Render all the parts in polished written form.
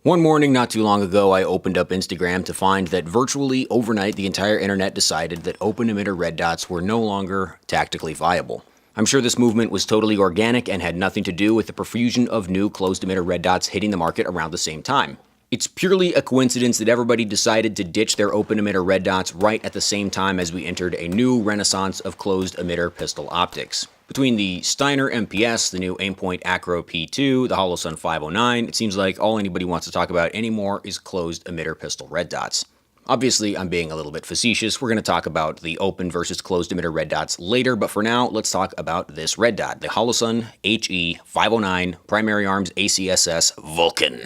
One morning not too long ago, I opened up Instagram to find that virtually overnight the entire internet decided that open emitter red dots were no longer tactically viable. I'm sure this movement was totally organic and had nothing to do with the profusion of new closed emitter red dots hitting the market around the same time. It's purely a coincidence that everybody decided to ditch their open emitter red dots right at the same time as we entered a new renaissance of closed emitter pistol optics. Between the Steiner MPS, the new Aimpoint Acro P2, the Holosun 509, it seems like all anybody wants to talk about anymore is closed emitter pistol red dots. Obviously, I'm being a little bit facetious. We're going to talk about the open versus closed emitter red dots later, but for now, let's talk about this red dot, the Holosun HE 509 Primary Arms ACSS Vulcan.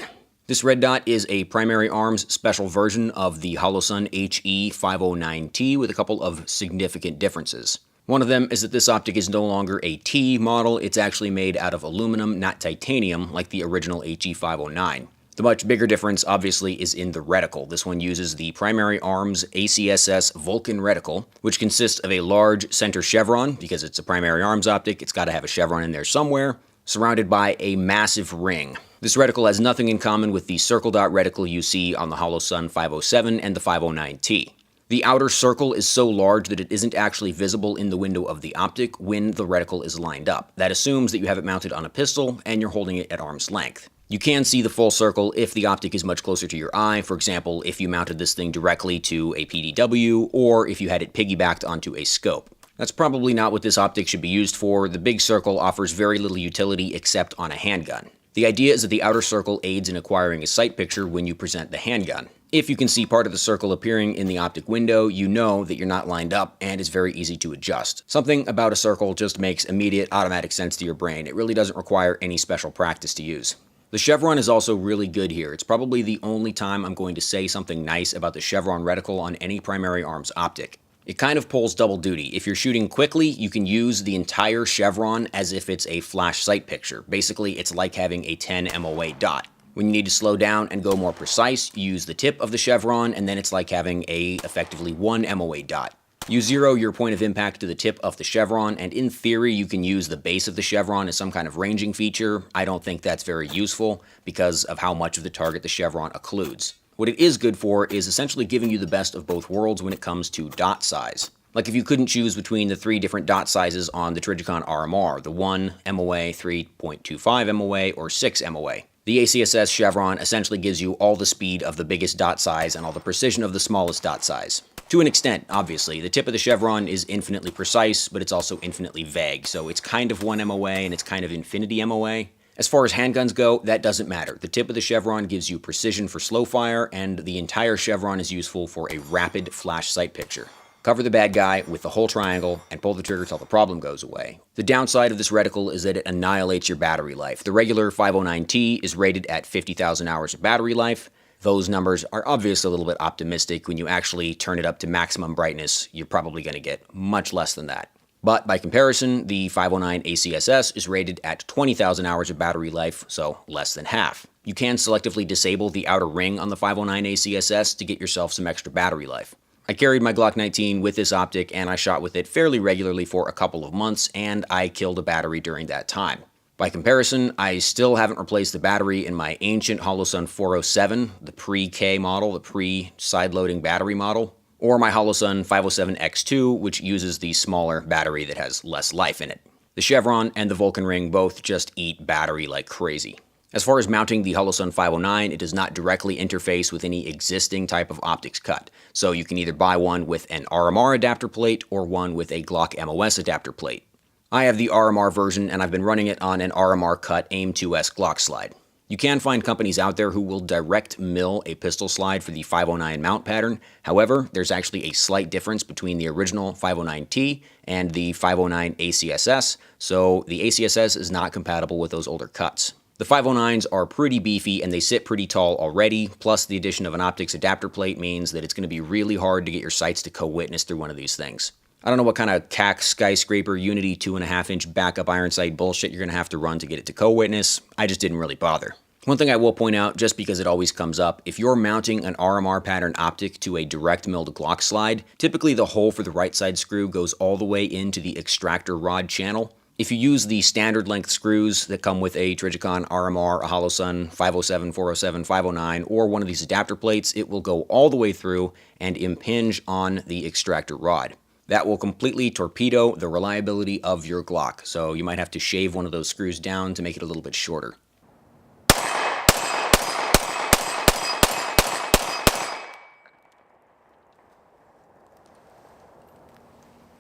This red dot is a Primary Arms special version of the Holosun HE 509T with a couple of significant differences. One of them is that this optic is no longer a T model, it's actually made out of aluminum, not titanium, like the original HE509. The much bigger difference, obviously, is in the reticle. This one uses the Primary Arms ACSS Vulcan reticle, which consists of a large center chevron. Because it's a Primary Arms optic, it's got to have a chevron in there somewhere, surrounded by a massive ring. This reticle has nothing in common with the circle dot reticle you see on the Holosun 507 and the 509T. The outer circle is so large that it isn't actually visible in the window of the optic when the reticle is lined up. That assumes that you have it mounted on a pistol and you're holding it at arm's length. You can see the full circle if the optic is much closer to your eye, for example, if you mounted this thing directly to a PDW or if you had it piggybacked onto a scope. That's probably not what this optic should be used for. The big circle offers very little utility except on a handgun. The idea is that the outer circle aids in acquiring a sight picture when you present the handgun. If you can see part of the circle appearing in the optic window, you know that you're not lined up and it's very easy to adjust. Something about a circle just makes immediate automatic sense to your brain. It really doesn't require any special practice to use. The chevron is also really good here. It's probably the only time I'm going to say something nice about the chevron reticle on any Primary Arms optic. It kind of pulls double duty. If you're shooting quickly, you can use the entire chevron as if it's a flash sight picture. Basically, it's like having a 10 MOA dot. When you need to slow down and go more precise, you use the tip of the chevron, and then it's like having a effectively 1 MOA dot. You zero your point of impact to the tip of the chevron, and in theory, you can use the base of the chevron as some kind of ranging feature. I don't think that's very useful because of how much of the target the chevron occludes. What it is good for is essentially giving you the best of both worlds when it comes to dot size. Like if you couldn't choose between the 3 different dot sizes on the Trijicon RMR, the 1 MOA, 3.25 MOA, or 6 MOA. The ACSS chevron essentially gives you all the speed of the biggest dot size and all the precision of the smallest dot size. To an extent, obviously. The tip of the chevron is infinitely precise, but it's also infinitely vague, so it's kind of 1 MOA and it's kind of infinity MOA. As far as handguns go, that doesn't matter. The tip of the chevron gives you precision for slow fire, and the entire chevron is useful for a rapid flash sight picture. Cover the bad guy with the whole triangle and pull the trigger till the problem goes away. The downside of this reticle is that it annihilates your battery life. The regular 509T is rated at 50,000 hours of battery life. Those numbers are obviously a little bit optimistic. When you actually turn it up to maximum brightness, you're probably going to get much less than that. But by comparison, the 509 ACSS is rated at 20,000 hours of battery life, so less than half. You can selectively disable the outer ring on the 509 ACSS to get yourself some extra battery life. I carried my Glock 19 with this optic and I shot with it fairly regularly for a couple of months, and I killed a battery during that time. By comparison, I still haven't replaced the battery in my ancient Holosun 407, the pre-K model, the pre-side-loading battery model, or my Holosun 507X2, which uses the smaller battery that has less life in it. The chevron and the Vulcan ring both just eat battery like crazy. As far as mounting the Holosun 509, it does not directly interface with any existing type of optics cut, so you can either buy one with an RMR adapter plate or one with a Glock MOS adapter plate. I have the RMR version and I've been running it on an RMR cut AIM-2S Glock slide. You can find companies out there who will direct mill a pistol slide for the 509 mount pattern. However, there's actually a slight difference between the original 509T and the 509 ACSS, so the ACSS is not compatible with those older cuts. The 509s are pretty beefy and they sit pretty tall already, plus the addition of an optics adapter plate means that it's going to be really hard to get your sights to co-witness through one of these things. I don't know what kind of CAC skyscraper Unity 2.5-inch backup iron sight bullshit you're going to have to run to get it to co-witness. I just didn't really bother. One thing I will point out, just because it always comes up, if you're mounting an RMR pattern optic to a direct milled Glock slide, typically the hole for the right side screw goes all the way into the extractor rod channel. If you use the standard length screws that come with a Trigicon RMR, a Holosun, 507, 407, 509, or one of these adapter plates, it will go all the way through and impinge on the extractor rod. That will completely torpedo the reliability of your Glock, so you might have to shave one of those screws down to make it a little bit shorter.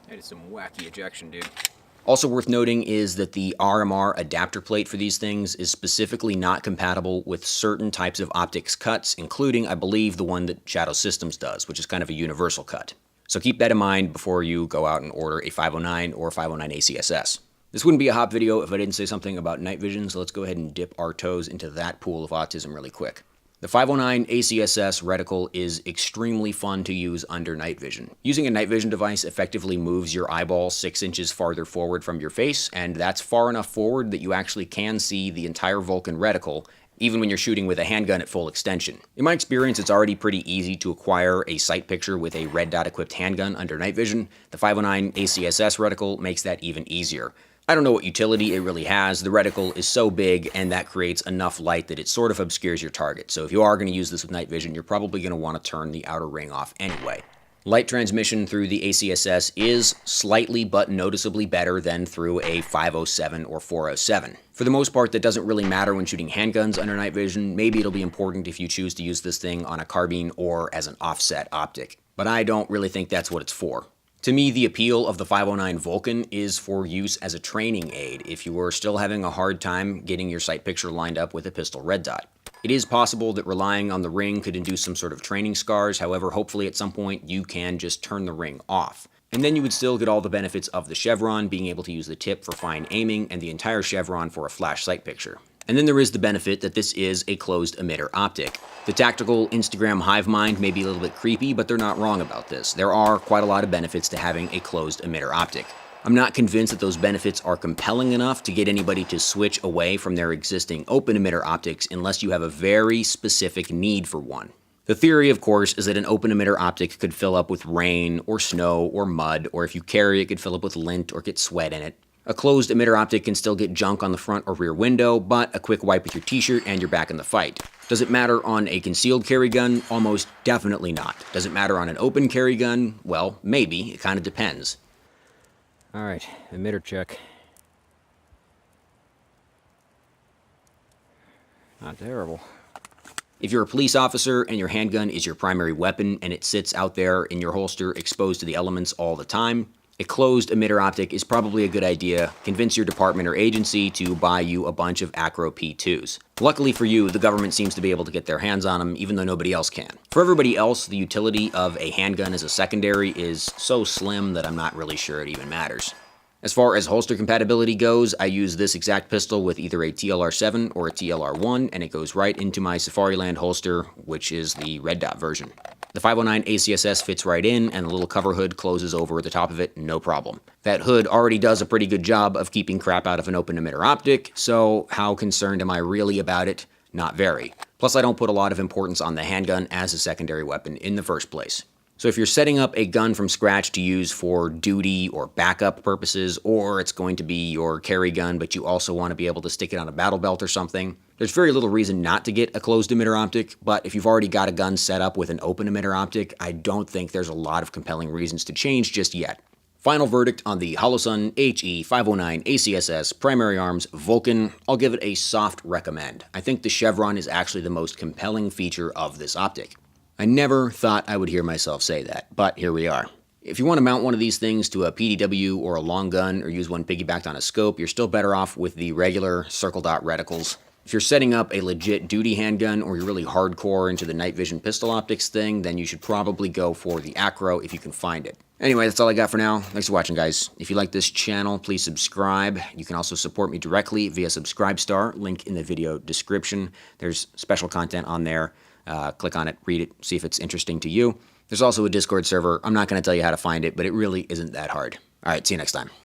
That is some wacky ejection, dude. Also worth noting is that the RMR adapter plate for these things is specifically not compatible with certain types of optics cuts, including, I believe, the one that Shadow Systems does, which is kind of a universal cut. So keep that in mind before you go out and order a 509 or 509 ACSS. This wouldn't be a hot video if I didn't say something about night vision, so let's go ahead and dip our toes into that pool of autism really quick. The 509 ACSS reticle is extremely fun to use under night vision. Using a night vision device effectively moves your eyeball 6 inches farther forward from your face, and that's far enough forward that you actually can see the entire Vulcan reticle, even when you're shooting with a handgun at full extension. In my experience, it's already pretty easy to acquire a sight picture with a red dot equipped handgun under night vision. The 509 ACSS reticle makes that even easier. I don't know what utility it really has. The reticle is so big, and that creates enough light that it sort of obscures your target. So if you are going to use this with night vision, you're probably going to want to turn the outer ring off anyway. Light transmission through the ACSS is slightly but noticeably better than through a 507 or 407. For the most part, that doesn't really matter when shooting handguns under night vision. Maybe it'll be important if you choose to use this thing on a carbine or as an offset optic. But I don't really think that's what it's for. To me, the appeal of the 509 Vulcan is for use as a training aid if you are still having a hard time getting your sight picture lined up with a pistol red dot. It is possible that relying on the ring could induce some sort of training scars, however, hopefully at some point you can just turn the ring off. And then you would still get all the benefits of the Chevron, being able to use the tip for fine aiming, and the entire Chevron for a flash sight picture. And then there is the benefit that this is a closed emitter optic. The tactical Instagram hive mind may be a little bit creepy, but they're not wrong about this. There are quite a lot of benefits to having a closed emitter optic. I'm not convinced that those benefits are compelling enough to get anybody to switch away from their existing open emitter optics unless you have a very specific need for one. The theory, of course, is that an open emitter optic could fill up with rain or snow or mud, or if you carry it, could fill up with lint or get sweat in it. A closed emitter optic can still get junk on the front or rear window, but a quick wipe with your t-shirt and you're back in the fight. Does it matter on a concealed carry gun? Almost definitely not. Does it matter on an open carry gun? Well, maybe. It kind of depends. All right, emitter check. Not terrible. If you're a police officer and your handgun is your primary weapon and it sits out there in your holster exposed to the elements all the time, a closed emitter optic is probably a good idea. Convince your department or agency to buy you a bunch of Acro P2s. Luckily for you, the government seems to be able to get their hands on them, even though nobody else can. For everybody else, the utility of a handgun as a secondary is so slim that I'm not really sure it even matters. As far as holster compatibility goes, I use this exact pistol with either a TLR7 or a TLR1, and it goes right into my Safariland holster, which is the red dot version. The 509 ACSS fits right in, and the little cover hood closes over the top of it, no problem. That hood already does a pretty good job of keeping crap out of an open emitter optic, so how concerned am I really about it? Not very. Plus, I don't put a lot of importance on the handgun as a secondary weapon in the first place. So if you're setting up a gun from scratch to use for duty or backup purposes, or it's going to be your carry gun, but you also want to be able to stick it on a battle belt or something, there's very little reason not to get a closed emitter optic, but if you've already got a gun set up with an open emitter optic, I don't think there's a lot of compelling reasons to change just yet. Final verdict on the Holosun HE509 ACSS Primary Arms Vulcan, I'll give it a soft recommend. I think the Chevron is actually the most compelling feature of this optic. I never thought I would hear myself say that, but here we are. If you want to mount one of these things to a PDW or a long gun or use one piggybacked on a scope, you're still better off with the regular circle dot reticles. If you're setting up a legit duty handgun or you're really hardcore into the night vision pistol optics thing, then you should probably go for the Acro if you can find it. Anyway, that's all I got for now. Thanks for watching, guys. If you like this channel, please subscribe. You can also support me directly via Subscribestar, link in the video description. There's special content on there. Click on it, read it, see if it's interesting to you. There's also a Discord server. I'm not going to tell you how to find it, but it really isn't that hard. All right, see you next time.